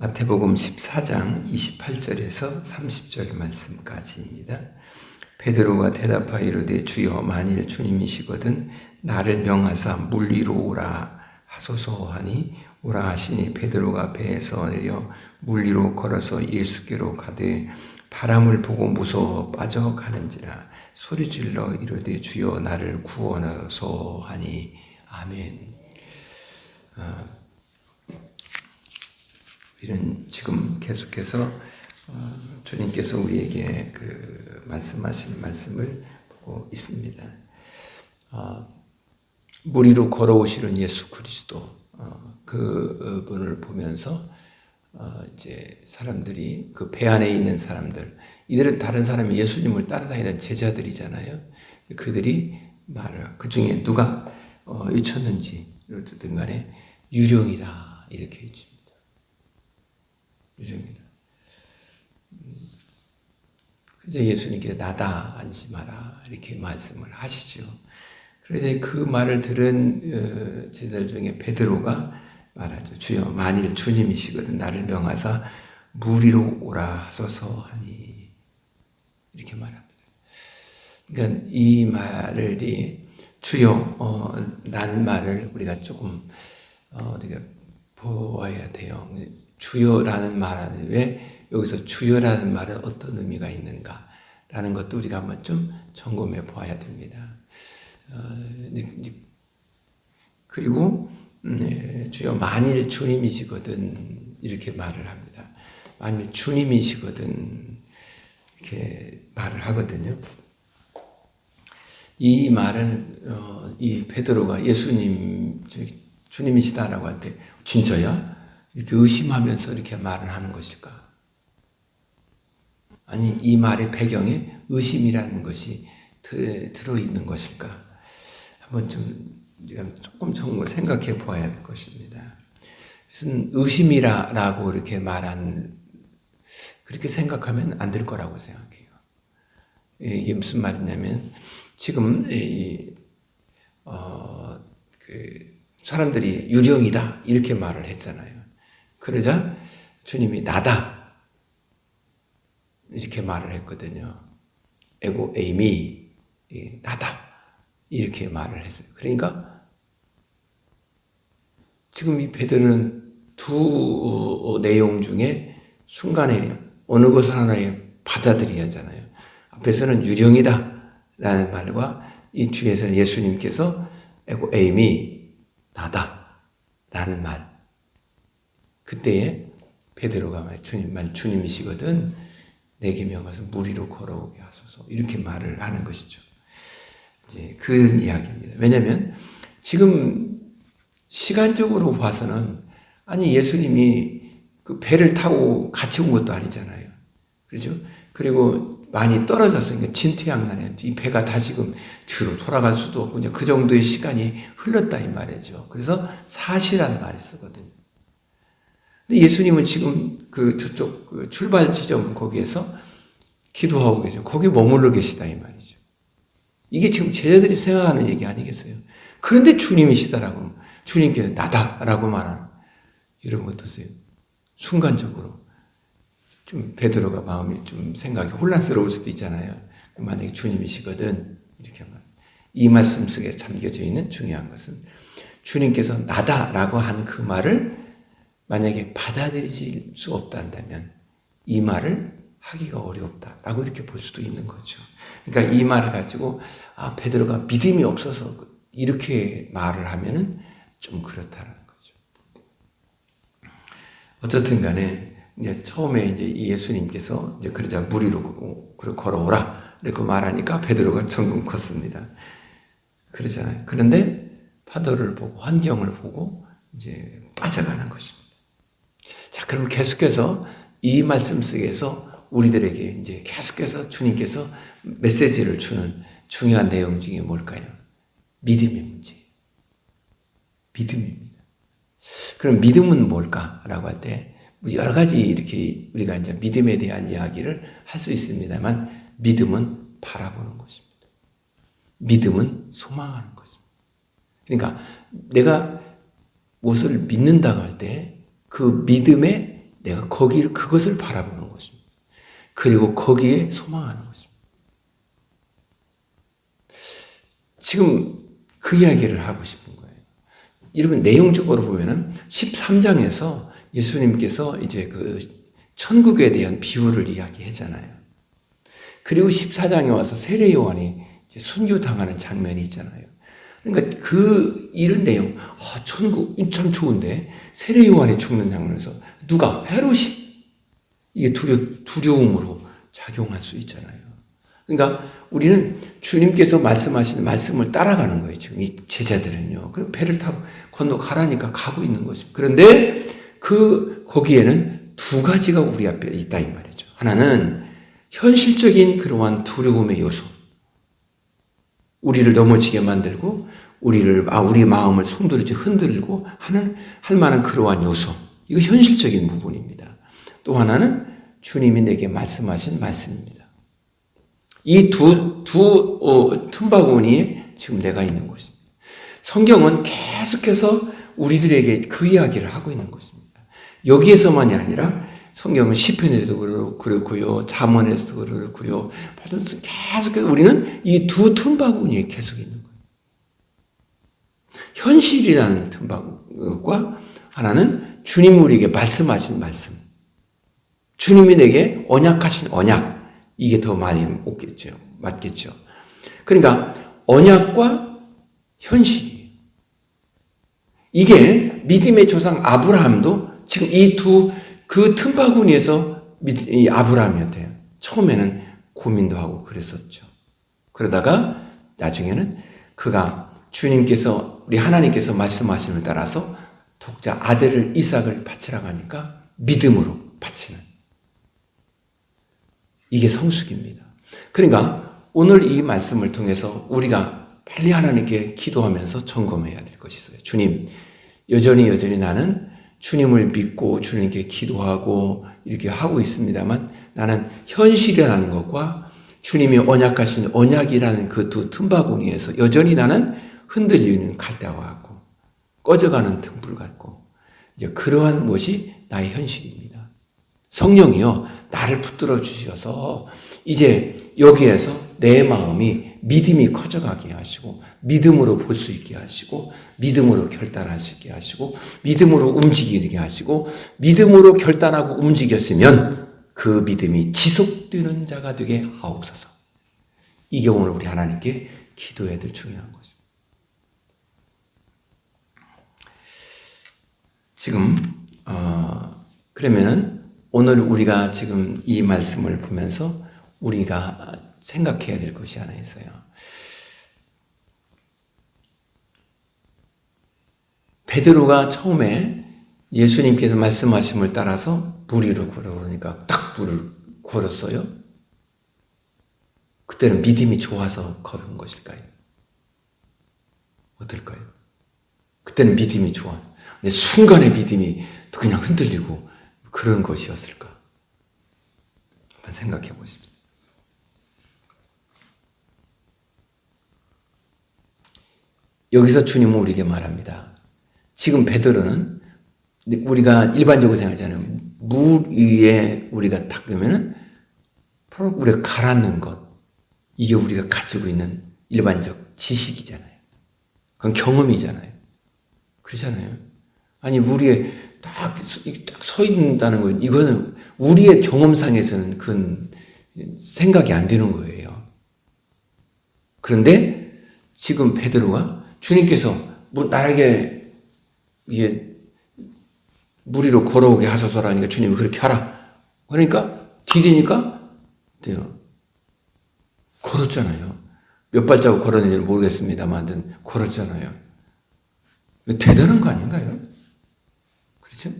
마태복음 14장 28절에서 30절 말씀까지입니다. 베드로가 대답하여 이르되 주여 만일 주님이시거든 나를 명하사 물 위로 오라 하소서 하니 오라 하시니 베드로가 배에서 내려 물 위로 걸어서 예수께로 가되 바람을 보고 무서워 빠져가는지라 소리질러 이르되 주여 나를 구원하소서 하니 아멘. 우리는 지금 계속해서 주님께서 우리에게 그 말씀하신 말씀을 보고 있습니다. 물 위로 걸어오시는 예수 그리스도 그 분을 보면서 이제 사람들이 그 배 안에 있는 사람들, 이들은 다른 사람이 예수님을 따라다니던 제자들이잖아요. 그들이 말을 그 중에 누가 외쳤는지 어쨌든 간에 유령이다 이렇게 외칩니다. 유령이다. 그래서 예수님께 나다 안심하라 이렇게 말씀을 하시죠. 그래서 그 말을 들은 제자들 중에 베드로가 말하죠. 주여 만일 주님이시거든 나를 명하사 물 위로 오라 하소서 하니 이렇게 말합니다. 그러니까 이 말을 주여 라는 말을 우리가 조금 우리가 보아야 돼요. 주여라는 말은 왜 여기서 주여라는 말은 어떤 의미가 있는가라는 것도 우리가 한번 좀 점검해 보아야 됩니다. 그리고 주여 만일 주님이시거든 이렇게 말을 합니다. 만일 주님이시거든 이렇게 말을 하거든요. 이 말은 이 베드로가 예수님 주님이시다라고 할 때 진짜야? 이렇게 의심하면서 이렇게 말을 하는 것일까? 아니 이 말의 배경에 의심이라는 것이 들어있는 것일까? 한번 좀 조금 생각해 보아야 할 것입니다. 그래서 의심이라고 이렇게 그렇게 생각하면 안 될 거라고 생각해요. 이게 무슨 말이냐면 지금 사람들이 유령이다 이렇게 말을 했잖아요. 그러자 주님이 나다 이렇게 말을 했거든요. 에고 에이미 나다 이렇게 말을 했어요. 그러니까 지금 이 베드로는 두 내용 중에 순간에 어느 것을 하나에 받아들여야 하잖아요. 앞에서는 유령이다 라는 말과 이 뒤에서는 예수님께서 에고 에이미 나다 라는 말. 그때에 베드로가 주님이시거든 내게 명하서 물 위로 걸어오게 하소서 이렇게 말을 하는 것이죠. 이제 그 이야기입니다. 왜냐하면 지금 시간적으로 봐서는 아니 예수님이 그 배를 타고 같이 온 것도 아니잖아요. 그렇죠? 그리고 많이 떨어졌으니까 진퇴양난에 이 배가 다시금 뒤로 돌아갈 수도 없고 이제 그 정도의 시간이 흘렀다 이 말이죠. 그래서 사시란 말이 쓰거든요. 근데 예수님은 지금 저쪽 출발 지점 거기에서 기도하고 계죠. 거기 머물러 계시다 이 말이죠. 이게 지금 제자들이 생각하는 얘기 아니겠어요? 그런데 주님이시다라고 주님께서 나다라고 말하는 이런 거 어떠세요? 순간적으로 좀 베드로가 마음이 좀 생각이 혼란스러울 수도 있잖아요. 만약에 주님이시거든 이렇게 말. 이 말씀 속에 담겨져 있는 중요한 것은 주님께서 나다라고 한 그 말을 만약에 받아들일 수 없다면 이 말을 하기가 어렵다라고 이렇게 볼 수도 있는 거죠. 그러니까 이 말을 가지고 베드로가 믿음이 없어서 이렇게 말을 하면은 좀 그렇다라는 거죠. 어쨌든 간에 이제 처음에 이제 예수님께서 이제 그러자 물 위로 걸어오라 이렇게 말하니까 베드로가 정금 컸습니다. 그러잖아요. 그런데 파도를 보고 환경을 보고 이제 빠져가는 것입니다. 자, 그럼 계속해서 이 말씀 속에서 우리들에게 이제 계속해서 주님께서 메시지를 주는 중요한 내용 중에 뭘까요? 믿음의 문제. 믿음입니다. 그럼 믿음은 뭘까라고 할 때 여러 가지 이렇게 우리가 이제 믿음에 대한 이야기를 할 수 있습니다만 믿음은 바라보는 것입니다. 믿음은 소망하는 것입니다. 그러니까 내가 무엇을 믿는다고 할 때 그 믿음의 내가 그것을 바라보는 것입니다. 그리고 거기에 소망하는 것입니다. 지금 그 이야기를 하고 싶은 거예요. 여러분, 내용적으로 보면은 13장에서 예수님께서 이제 그 천국에 대한 비유를 이야기하잖아요. 그리고 14장에 와서 세례 요한이 순교당하는 장면이 있잖아요. 그러니까 이런 내용, 천국 참 좋은데 세례 요한이 죽는 장면에서 누가? 헤롯이 이게 두려움으로 작용할 수 있잖아요. 그러니까 우리는 주님께서 말씀하시는 말씀을 따라가는 거예요. 지금 이 제자들은요. 그 배를 타고 건너가라니까 가고 있는 것입니다. 그런데 거기에는 두 가지가 우리 앞에 있다 이 말이죠. 하나는 현실적인 그러한 두려움의 요소. 우리를 넘어지게 만들고 우리 마음을 송두리째 흔들고 할 만한 그러한 요소. 이거 현실적인 부분입니다. 또 하나는 주님이 내게 말씀하신 말씀입니다. 이 두 틈바구니에 지금 내가 있는 것입니다. 성경은 계속해서 우리들에게 그 이야기를 하고 있는 것입니다. 여기에서만이 아니라 성경은 시편에서도 그렇고요, 잠언에서도 그렇고요, 계속해서 우리는 이 두 틈바구니에 계속 있는 거예요. 현실이라는 틈바구니과 하나는 주님이 우리에게 말씀하신 말씀. 주님이 내게 언약하신 언약. 이게 더 많이 맞겠죠. 그러니까 언약과 현실이에요. 이게 믿음의 조상 아브라함도 지금 그 틈바구니에서 이 아브라함이었대요. 처음에는 고민도 하고 그랬었죠. 그러다가 나중에는 우리 하나님께서 말씀하심을 따라서 독자 아들을 이삭을 바치라고 하니까 믿음으로 바치는. 이게 성숙입니다. 그러니까 오늘 이 말씀을 통해서 우리가 빨리 하나님께 기도하면서 점검해야 될 것이 있어요. 주님, 여전히 나는 주님을 믿고 주님께 기도하고 이렇게 하고 있습니다만 나는 현실이라는 것과 주님이 언약하신 언약이라는 그 두 틈바구니에서 여전히 나는 흔들리는 갈대와 같고 꺼져가는 등불 같고 이제 그러한 것이 나의 현실입니다. 성령이요 나를 붙들어 주셔서 이제 여기에서 내 마음이 믿음이 커져가게 하시고 믿음으로 볼 수 있게 하시고 믿음으로 결단할 수 있게 하시고 믿음으로 움직이게 하시고 믿음으로 결단하고 움직였으면 그 믿음이 지속되는 자가 되게 하옵소서. 이게 오늘 우리 하나님께 기도해야 될 중요한 것입니다. 지금 그러면은 오늘 우리가 지금 이 말씀을 보면서 우리가 생각해야 될 것이 하나 있어요. 베드로가 처음에 예수님께서 말씀하심을 따라서 물 위로 걸어오니까 딱 물을 걸었어요. 그때는 믿음이 좋아서 걸은 것일까요? 어떨까요? 그때는 믿음이 좋아. 근데 순간에 믿음이 그냥 흔들리고 그런 것이었을까? 한번 생각해 보십시오. 여기서 주님은 우리에게 말합니다. 지금 베드로는 우리가 일반적으로 생각하잖아요. 물 위에 우리가 닦으면은 바로 우리가 가라앉는 것. 이게 우리가 가지고 있는 일반적 지식이잖아요. 그건 경험이잖아요. 그렇잖아요. 아니, 물 위에 딱 서 있다는 건 이거는 우리의 경험상에서는 그건 생각이 안 되는 거예요. 그런데 지금 베드로가 주님께서 나에게 이게 물 위로 걸어오게 하소서라니까 주님이 그렇게 하라. 그러니까 디디니까 돼요. 걸었잖아요. 몇 발자국 걸었는지는 모르겠습니다만 걸었잖아요. 대단한 거 아닌가요? 그렇죠?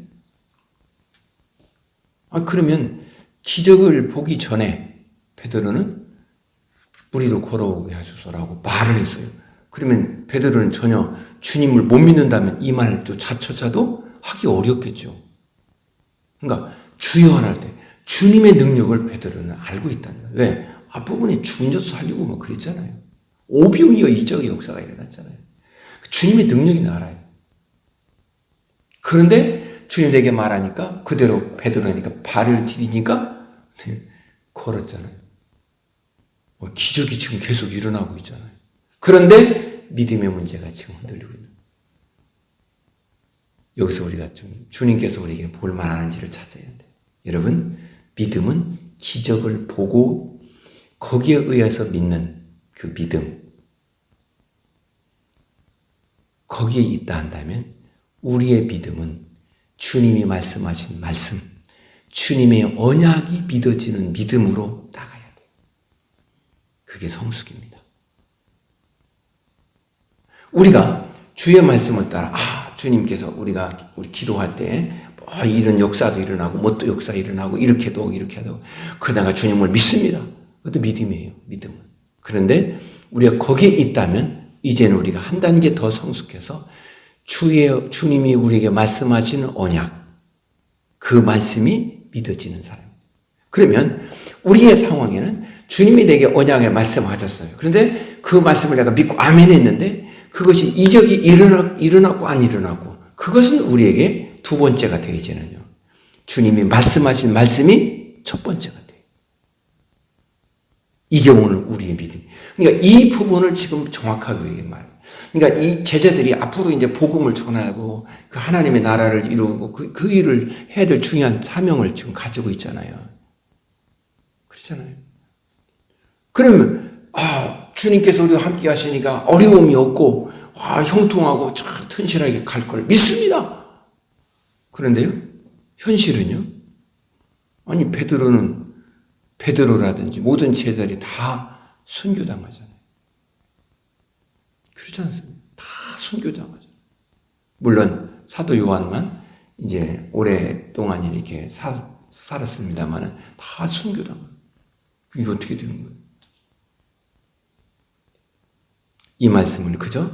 그러면 기적을 보기 전에 베드로는 물 위로 걸어오게 하소서라고 말을 했어요. 그러면 베드로는 전혀 주님을 못 믿는다면 이 말 자체도 하기 어렵겠죠. 그러니까 주여 할 때 주님의 능력을 베드로는 알고 있다는 거예요. 왜? 앞부분에 죽은 살리고 뭐 그랬잖아요. 오병이어 이적의 역사가 일어났잖아요. 주님의 능력이 알아요. 그런데 주님 내게 말하니까 그대로 베드로니까 발을 디디니까 걸었잖아요. 기적이 지금 계속 일어나고 있잖아요. 그런데 믿음의 문제가 지금 흔들리고 있는 거예요. 여기서 우리가 좀 주님께서 우리에게 볼 만한지를 찾아야 돼요. 여러분, 믿음은 기적을 보고 거기에 의해서 믿는 그 믿음, 거기에 있다 한다면 우리의 믿음은 주님이 말씀하신 말씀, 주님의 언약이 믿어지는 믿음으로 나가야 돼요. 그게 성숙입니다. 우리가 주의 말씀을 따라 주님께서 우리 기도할 때 이런 역사도 일어나고 뭐 또 역사 일어나고 이렇게도 그러다가 주님을 믿습니다. 그것도 믿음이에요. 믿음은. 그런데 우리가 거기에 있다면 이제는 우리가 한 단계 더 성숙해서 주님이 우리에게 말씀하시는 언약, 그 말씀이 믿어지는 사람. 그러면 우리의 상황에는 주님이 내게 언약에 말씀하셨어요. 그런데 그 말씀을 내가 믿고 아멘 했는데 그것이 이적이 일어나고 안 일어나고 그것은 우리에게 두 번째가 되어지는요. 주님이 말씀하신 말씀이 첫 번째가 돼요. 이 경우는 우리의 믿음. 그러니까 이 부분을 지금 정확하게 말해요. 그러니까 이 제자들이 앞으로 이제 복음을 전하고 그 하나님의 나라를 이루고 그 일을 해야 될 중요한 사명을 지금 가지고 있잖아요. 그렇잖아요. 그러면 주님께서 우리와 함께 하시니까 어려움이 없고 형통하고 튼실하게 갈 걸 믿습니다. 그런데요, 현실은요? 아니 베드로라든지 모든 제자들이 다 순교당하잖아요. 그렇지 않습니까? 다 순교당하잖아요. 물론 사도 요한만 이제 오랫동안 이렇게 살았습니다만은 다 순교당하고 이게 어떻게 되는 거예요? 이 말씀은 그저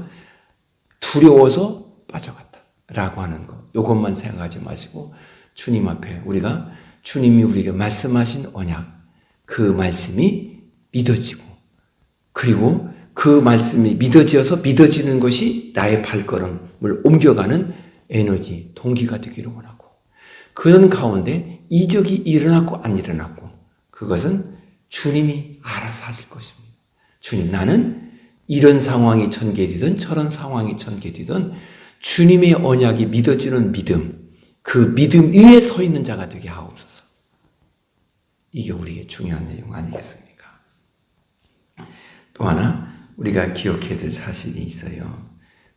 두려워서 빠져갔다라고 하는 것. 이것만 생각하지 마시고 주님 앞에 우리가 주님이 우리에게 말씀하신 언약, 그 말씀이 믿어지고 그리고 그 말씀이 믿어지어서 믿어지는 것이 나의 발걸음을 옮겨가는 에너지, 동기가 되기를 원하고 그런 가운데 이적이 일어났고 안 일어났고 그것은 주님이 알아서 하실 것입니다. 주님, 나는 이런 상황이 전개되든 저런 상황이 전개되든 주님의 언약이 믿어지는 믿음, 그 믿음 위에 서 있는 자가 되게 하옵소서. 이게 우리의 중요한 내용 아니겠습니까? 또 하나 우리가 기억해야 될 사실이 있어요.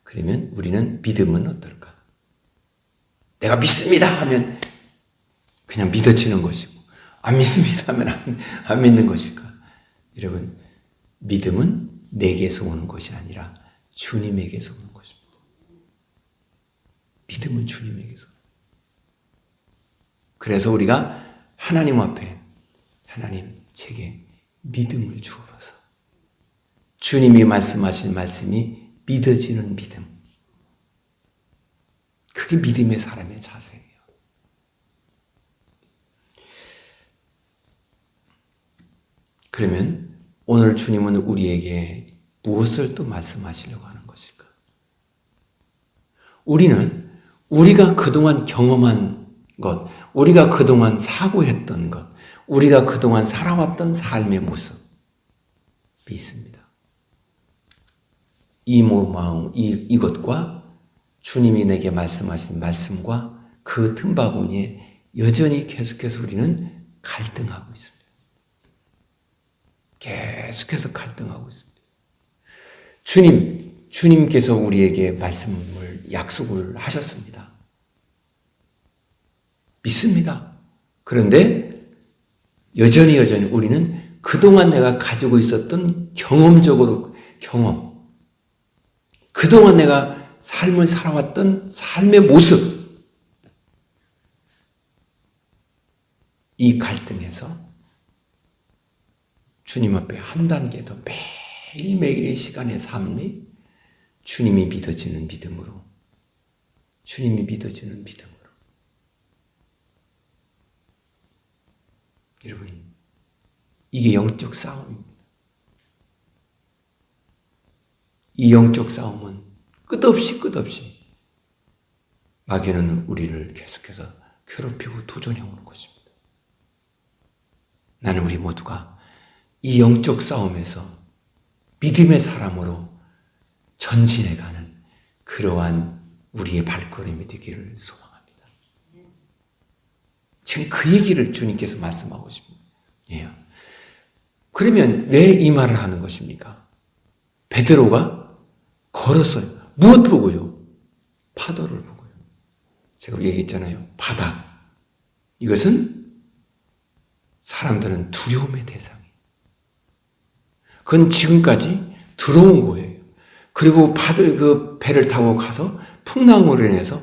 그러면 우리는 믿음은 어떨까? 내가 믿습니다 하면 그냥 믿어지는 것이고 안 믿습니다 하면 안 믿는 것일까? 여러분, 믿음은 내게서 오는 것이 아니라 주님에게서 오는 것입니다. 믿음은 주님에게서. 그래서 우리가 하나님 앞에 하나님 제게 믿음을 주옵소서. 주님이 말씀하신 말씀이 믿어지는 믿음. 그게 믿음의 사람의 자세예요. 그러면 오늘 주님은 우리에게 무엇을 또 말씀하시려고 하는 것일까? 우리는 우리가 그동안 경험한 것, 우리가 그동안 사고했던 것, 우리가 그동안 살아왔던 삶의 모습이 있습니다. 이 마음, 이것과 주님이 내게 말씀하신 말씀과 그 틈바구니에 여전히 계속해서 우리는 갈등하고 있습니다. 계속해서 갈등하고 있습니다. 주님께서 우리에게 말씀을 약속을 하셨습니다. 믿습니다. 그런데 여전히 우리는 그동안 내가 가지고 있었던 경험, 그동안 내가 삶을 살아왔던 삶의 모습, 이 갈등에서 주님 앞에 한 단계 더 매일매일의 시간의 삶이 주님이 믿어지는 믿음으로, 여러분, 이게 영적 싸움입니다. 이 영적 싸움은 끝없이 마귀는 우리를 계속해서 괴롭히고 도전해 오는 것입니다. 나는 우리 모두가 이 영적 싸움에서 믿음의 사람으로 전진해가는 그러한 우리의 발걸음이 되기를 소망합니다. 지금 그 얘기를 주님께서 말씀하고 계십니다. 예. 그러면 왜 이 말을 하는 것입니까? 베드로가 걸었어요. 무엇 보고요? 파도를 보고요. 제가 얘기했잖아요. 바다. 이것은 사람들은 두려움의 대상이에요. 그건 지금까지 들어온 거예요. 그리고 그 배를 타고 가서 풍랑으로 인해서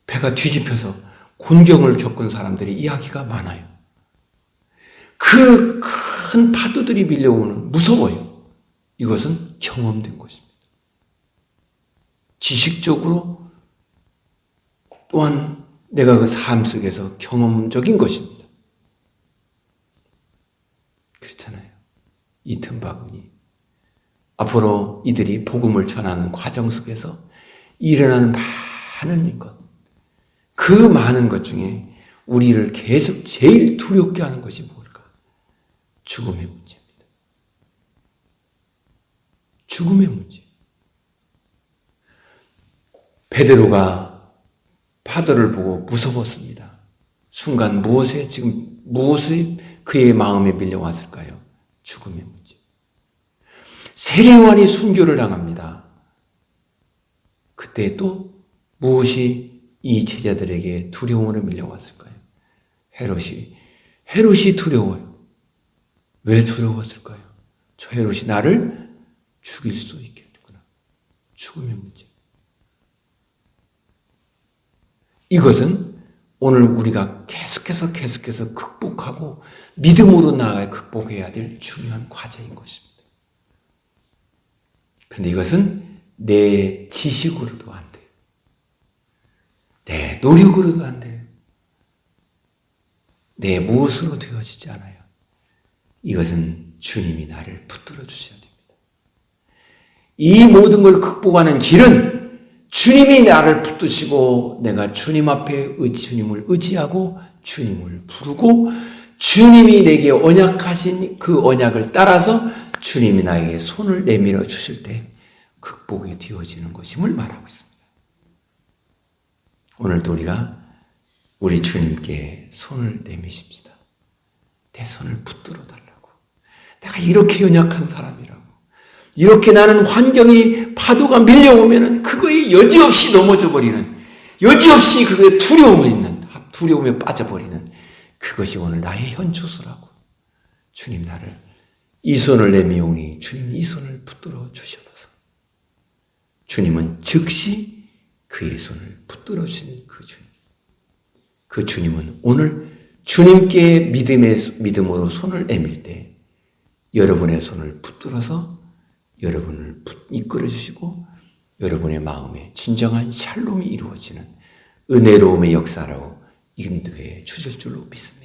배가 뒤집혀서 곤경을 겪은 사람들의 이야기가 많아요. 그 큰 파도들이 밀려오는 무서워요. 이것은 경험된 것입니다. 지식적으로 또한 내가 그 삶 속에서 경험적인 것입니다. 그렇잖아요. 이 틈바구니. 앞으로 이들이 복음을 전하는 과정 속에서 일어나는 많은 것, 그 많은 것 중에 우리를 계속 제일 두렵게 하는 것이 뭘까? 죽음의 문제입니다. 죽음의 문제. 베드로가 파도를 보고 무서웠습니다. 순간 무엇이 그의 마음에 밀려왔을까요? 죽음의 문제. 세례요한이 순교를 당합니다. 그때 또 무엇이 이 제자들에게 두려움으로 밀려왔을까요? 헤롯이 두려워요. 왜 두려웠을까요? 저 헤롯이 나를 죽일 수 있겠구나. 죽음의 문제. 이것은 오늘 우리가 계속해서 극복하고 믿음으로 나아가 극복해야 될 중요한 과제인 것입니다. 그런데 이것은 내 지식으로도 안 돼요. 내 노력으로도 안 돼요. 내 무엇으로 되어지지 않아요. 이것은 주님이 나를 붙들어 주셔야 됩니다. 이 모든 걸 극복하는 길은 주님이 나를 붙드시고 내가 주님 앞에 주님을 의지하고 주님을 부르고 주님이 내게 언약하신 그 언약을 따라서 주님이 나에게 손을 내밀어 주실 때 극복이 되어지는 것임을 말하고 있습니다. 오늘도 우리가 우리 주님께 손을 내미십시다. 내 손을 붙들어 달라고. 내가 이렇게 연약한 사람이라고. 이렇게 나는 환경이 파도가 밀려오면 그거에 여지없이 넘어져 버리는, 여지없이 그거에 두려움에 빠져버리는 그것이 오늘 나의 현주소라고. 주님 나를 이 손을 내미오니 주님 이 손을 붙들어 주셔서 주님은 즉시 그의 손을 붙들어 주신 그 주님. 그 주님은 오늘 주님께 믿음으로 손을 내밀 때 여러분의 손을 붙들어서 여러분을 이끌어 주시고 여러분의 마음에 진정한 샬롬이 이루어지는 은혜로움의 역사로 인도해 주실 줄로 믿습니다.